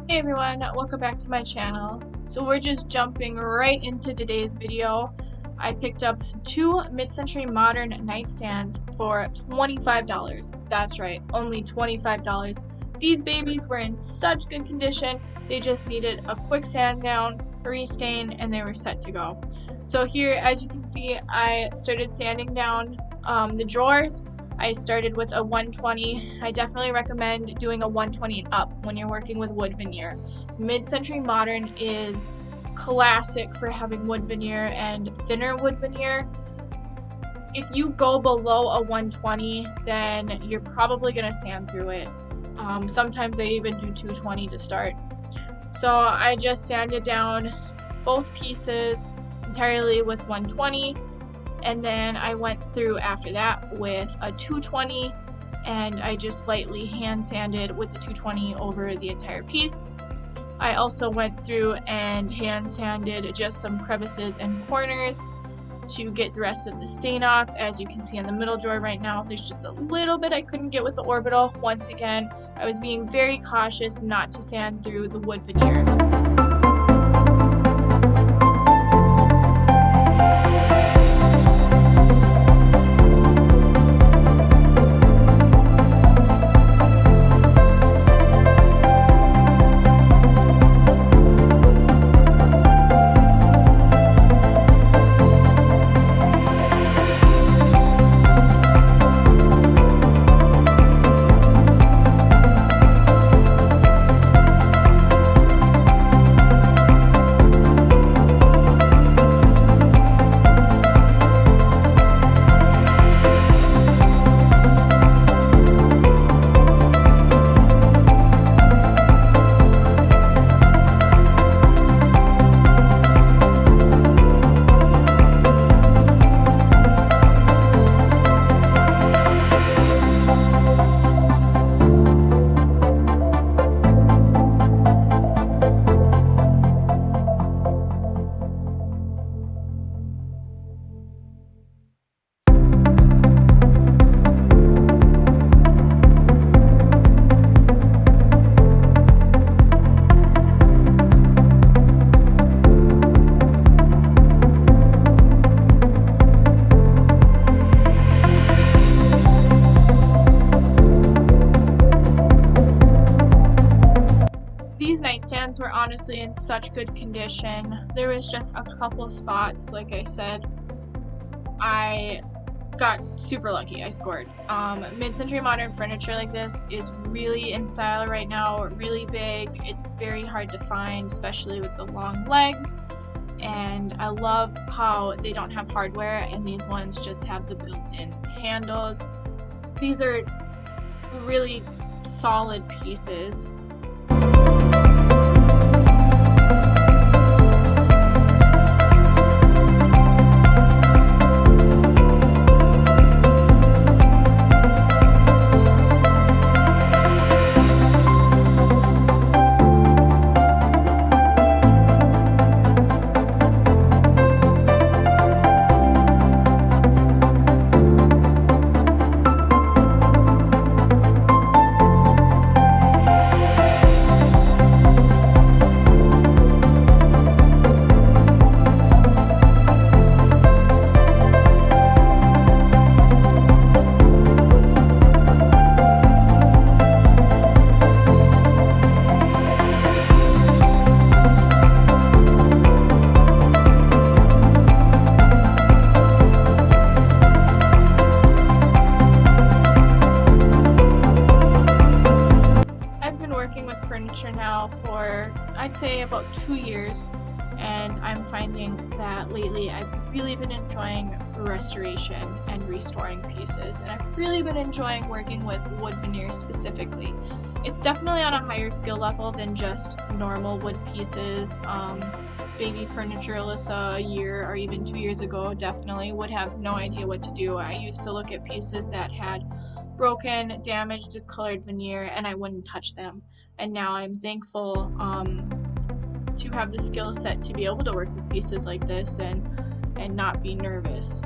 Hey everyone, welcome back to my channel. So we're just jumping right into today's video. I picked up two mid-century modern nightstands for $25. That's right, only $25. These babies were in such good condition, they just needed a quick sand down, restain, and they were set to go. So here, as you can see, I started sanding down the drawers. I started with a 120. I definitely recommend doing a 120 and up when you're working with wood veneer. Mid-century modern is classic for having wood veneer and thinner wood veneer. If you go below a 120, then you're probably going to sand through it. Sometimes I even do 220 to start. So I just sanded down both pieces entirely with 120. And then I went through after that with a 220, and I just lightly hand sanded with the 220 over the entire piece. I also went through and hand sanded just some crevices and corners to get the rest of the stain off. As you can see in the middle drawer right now, there's just a little bit I couldn't get with the orbital. Once again, I was being very cautious not to sand through the wood veneer. Nightstands were honestly in such good condition. There was just a couple spots, like I said. I got super lucky. I scored. Mid-century modern furniture like this is really in style right now, really big. It's very hard to find, especially with the long legs. And I love how they don't have hardware, and these ones just have the built-in handles. These are really solid pieces. Now for I'd say about 2 years, and I'm finding that lately I've really been enjoying restoration and restoring pieces, and I've really been enjoying working with wood veneer specifically. It's definitely on a higher skill level than just normal wood pieces. Baby furniture Alyssa a year or even 2 years ago definitely would have no idea what to do. I used to look at pieces that had broken, damaged, discolored veneer, and I wouldn't touch them. And now I'm thankful to have the skill set to be able to work with pieces like this and not be nervous.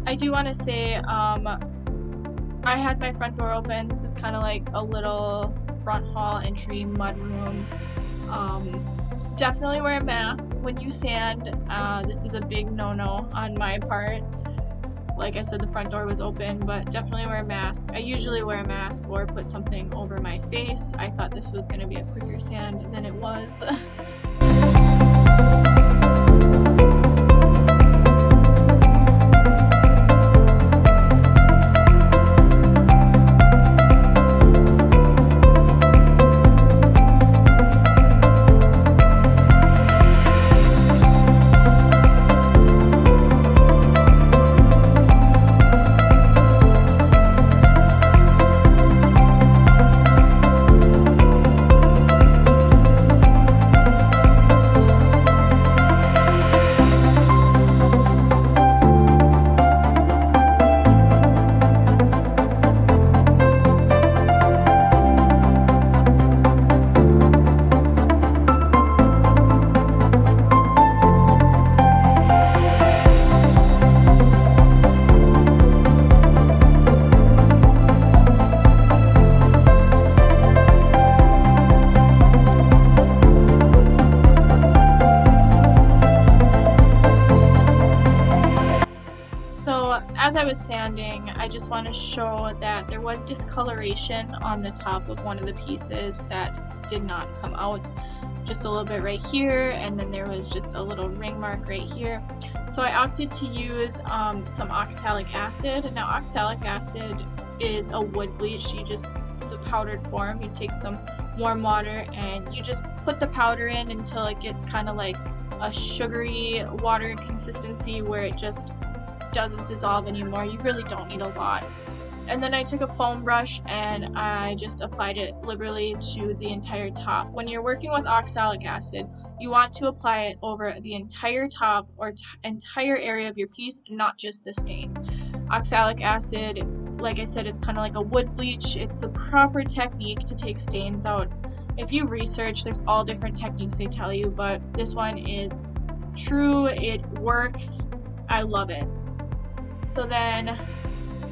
I do want to say I had my front door open. This is kind of like a little front hall entry mudroom. Definitely wear a mask when you sand. This is a big no-no on my part. Like I said, the front door was open, but definitely wear a mask. I usually wear a mask or put something over my face. I thought this was going to be a quicker sand than it was. As I was sanding, I just want to show that there was discoloration on the top of one of the pieces that did not come out. Just a little bit right here, and then there was just a little ring mark right here. So I opted to use some oxalic acid. Now oxalic acid is a wood bleach. It's a powdered form. You take some warm water and you just put the powder in until it gets kind of like a sugary water consistency where it just doesn't dissolve anymore. You really don't need a lot. And then I took a foam brush and I just applied it liberally to the entire top. When you're working with oxalic acid, you want to apply it over the entire top or entire area of your piece, not just the stains. Oxalic acid, like I said, it's kind of like a wood bleach. It's the proper technique to take stains out. If you research, there's all different techniques they tell you, but this one is true. It works. I love it. So then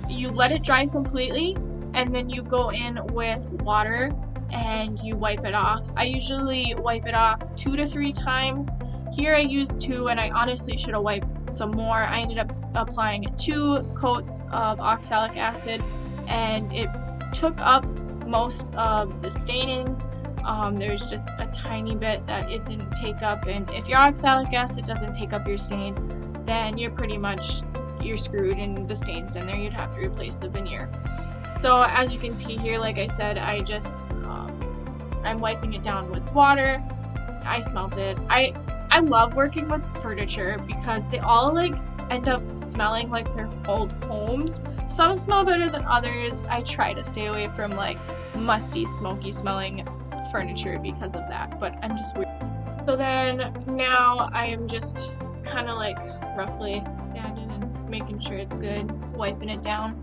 you let it dry completely, and then you go in with water and you wipe it off. I usually wipe it off 2 to 3 times. Here I used 2, and I honestly should have wiped some more. I ended up applying 2 coats of oxalic acid, and it took up most of the staining. There's just a tiny bit that it didn't take up, and if your oxalic acid doesn't take up your stain, then you're screwed and the stain's in there. You'd have to replace the veneer. So as you can see here, like I said, I'm wiping it down with water. I smelt it. I love working with furniture because they all like end up smelling like their old homes. Some smell better than others. I try to stay away from like musty, smoky smelling furniture because of that, but I'm just weird. So then now I am just kind of like roughly sanding and making sure it's good, wiping it down.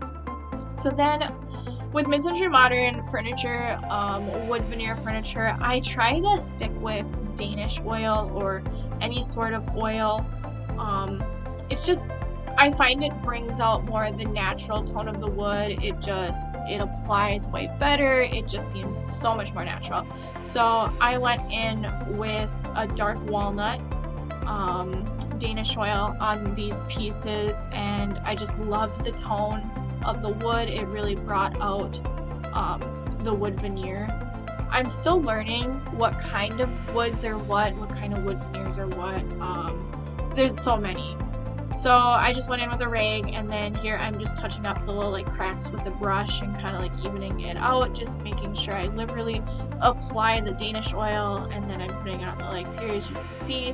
So then with mid-century modern furniture, wood veneer furniture, I try to stick with Danish oil or any sort of oil. It's just, I find it brings out more the natural tone of the wood. It applies way better. It just seems so much more natural. So I went in with a dark walnut Danish oil on these pieces, and I just loved the tone of the wood. It really brought out the wood veneer. I'm still learning what kind of woods are what kind of wood veneers are what. There's so many. So I just went in with a rag, and then here I'm just touching up the little like cracks with the brush and kind of like evening it out, just making sure I liberally apply the Danish oil, and then I'm putting it on the legs here as you can see,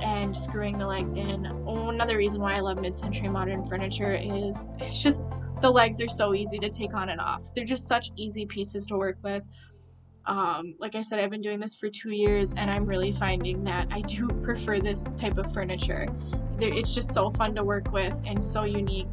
and screwing the legs in. Oh, another reason why I love mid-century modern furniture is it's just the legs are so easy to take on and off. They're just such easy pieces to work with. Like I said, I've been doing this for 2 years, and I'm really finding that I do prefer this type of furniture. It's just so fun to work with and so unique.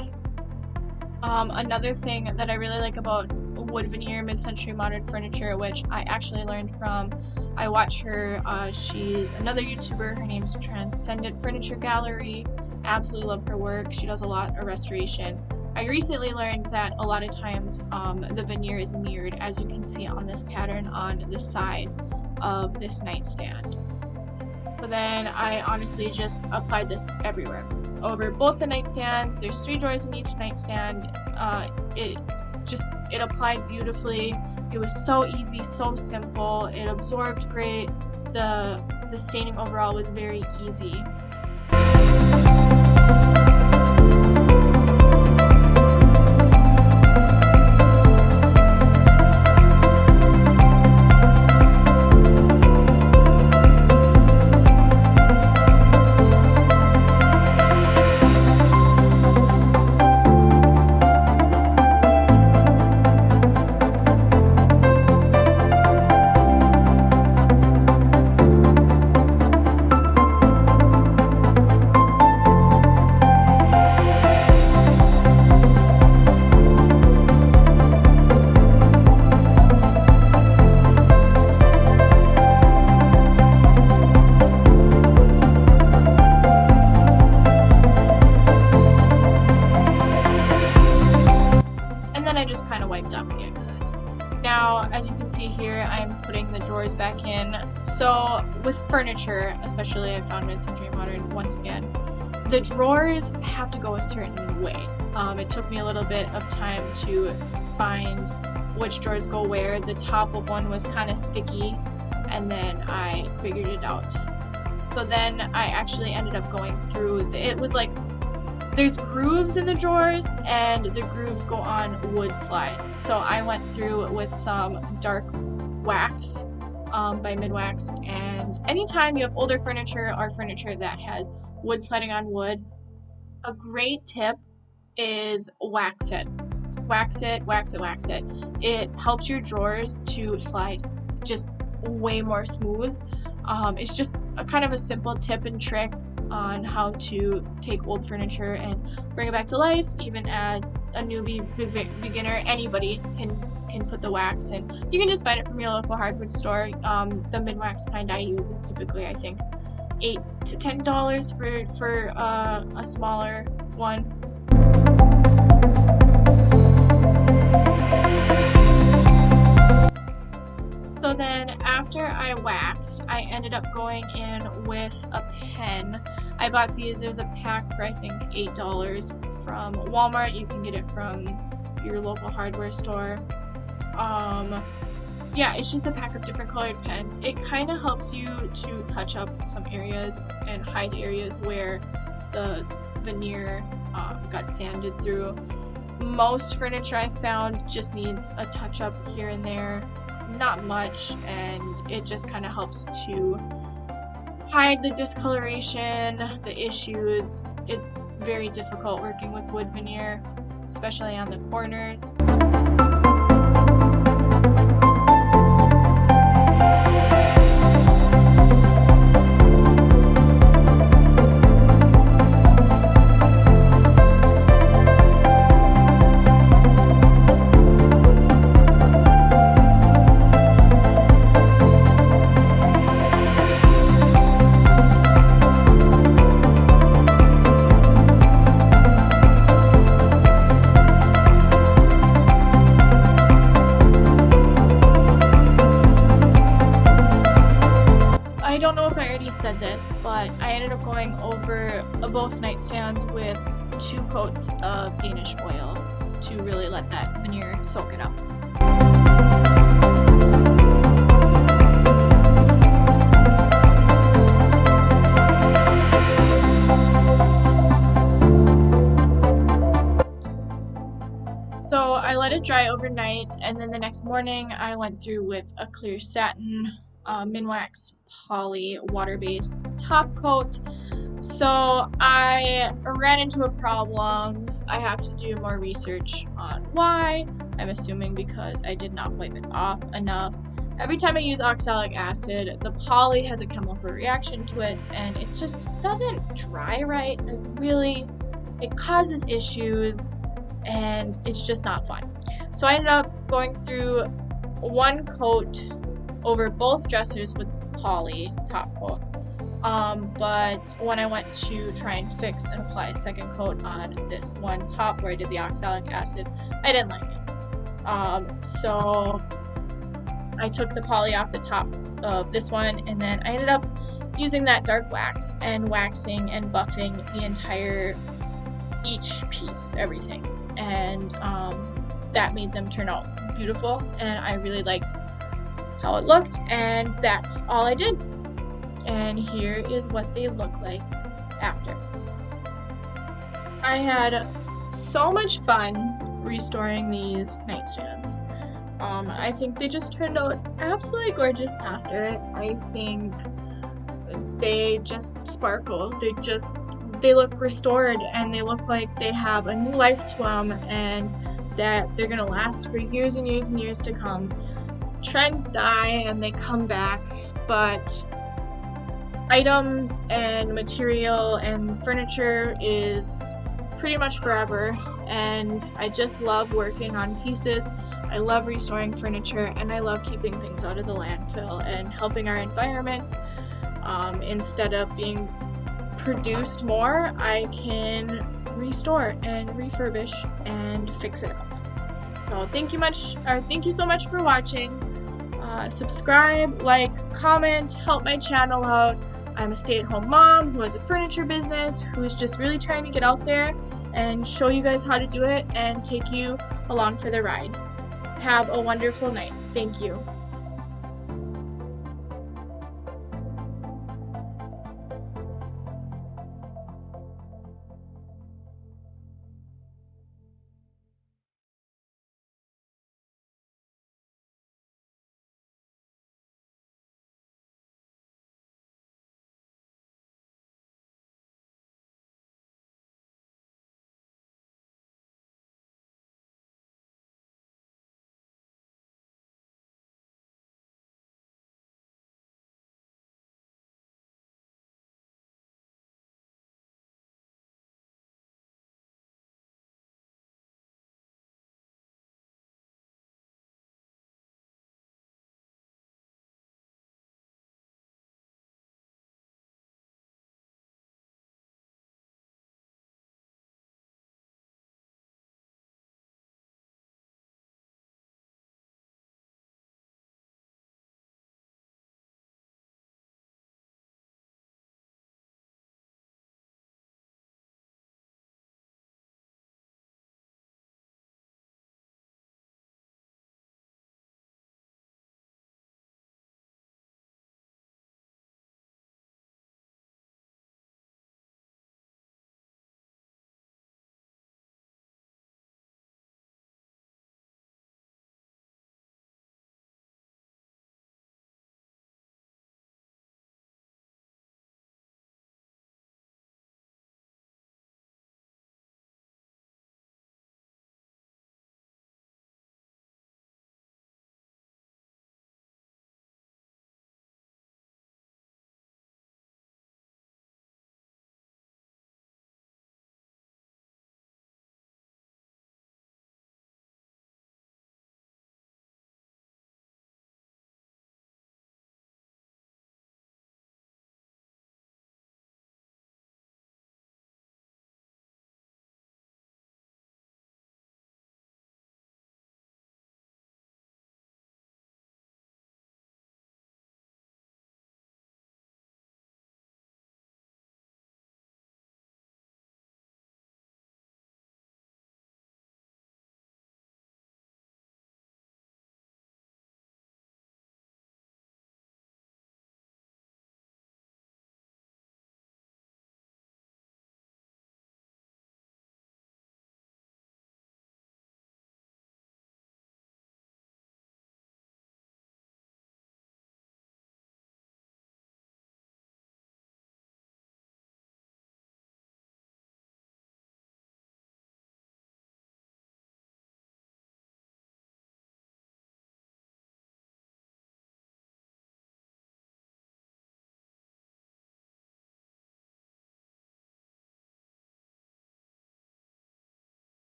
Another thing that I really like about wood veneer mid-century modern furniture, which I actually learned from, I watch her, she's another YouTuber, her name's Transcendent Furniture Gallery. Absolutely love her work. She does a lot of restoration. I recently learned that a lot of times the veneer is mirrored, as you can see on this pattern on the side of this nightstand. So then I honestly just applied this everywhere. Over both the nightstands. There's 3 drawers in each nightstand. It applied beautifully. It was so easy, so simple. It absorbed great. The staining overall was very easy. I just kind of wiped off the excess. Now, as you can see here, I'm putting the drawers back in. So with furniture, especially I found mid-century modern once again, the drawers have to go a certain way. It took me a little bit of time to find which drawers go where. The top of one was kind of sticky, and then I figured it out. So then I actually ended up going through, it was like, there's grooves in the drawers, and the grooves go on wood slides. So I went through with some dark wax by Midwax, and anytime you have older furniture or furniture that has wood sliding on wood, a great tip is wax it. Wax it, wax it, wax it. It helps your drawers to slide just way more smooth. It's just a kind of a simple tip and trick on how to take old furniture and bring it back to life. Even as a newbie beginner, anybody can put the wax in. You can just find it from your local hardware store. The Midwax kind I use is typically, I think, $8 to $10 for a smaller one. So then after I waxed, I ended up going in with a pen. I bought these. There's a pack for I think $8 from Walmart. You can get it from your local hardware store. Yeah, it's just a pack of different colored pens. It kind of helps you to touch up some areas and hide areas where the veneer got sanded through. Most furniture I found just needs a touch up here and there. Not much, and it just kind of helps to hide the discoloration, the issues. It's very difficult working with wood veneer, especially on the corners. I don't know if I already said this, but I ended up going over both nightstands with 2 coats of Danish oil to really let that veneer soak it up. So I let it dry overnight, and then the next morning I went through with a clear satin Minwax Poly water-based top coat. So I ran into a problem. I have to do more research on why. I'm assuming because I did not wipe it off enough. Every time I use oxalic acid, the poly has a chemical reaction to it, and it just doesn't dry right. It causes issues, and it's just not fun. So I ended up going through 1 coat over both dressers with poly top coat. But when I went to try and fix and apply a second coat on this one top where I did the oxalic acid, I didn't like it. So I took the poly off the top of this one, and then I ended up using that dark wax and waxing and buffing the entire, each piece, everything, and that made them turn out beautiful, and I really liked how it looked, and that's all I did. And here is what they look like after. I had so much fun restoring these nightstands. I think they just turned out absolutely gorgeous after it. I think they just sparkle. They look restored, and they look like they have a new life to them, and that they're gonna last for years and years and years to come. Trends die and they come back, but items and material and furniture is pretty much forever, and I just love working on pieces. I love restoring furniture, and I love keeping things out of the landfill and helping our environment. Instead of being produced more, I can restore and refurbish and fix it up. So thank you so much for watching. Subscribe, like, comment, help my channel out. I'm a stay-at-home mom who has a furniture business, who's just really trying to get out there and show you guys how to do it and take you along for the ride. Have a wonderful night. Thank you.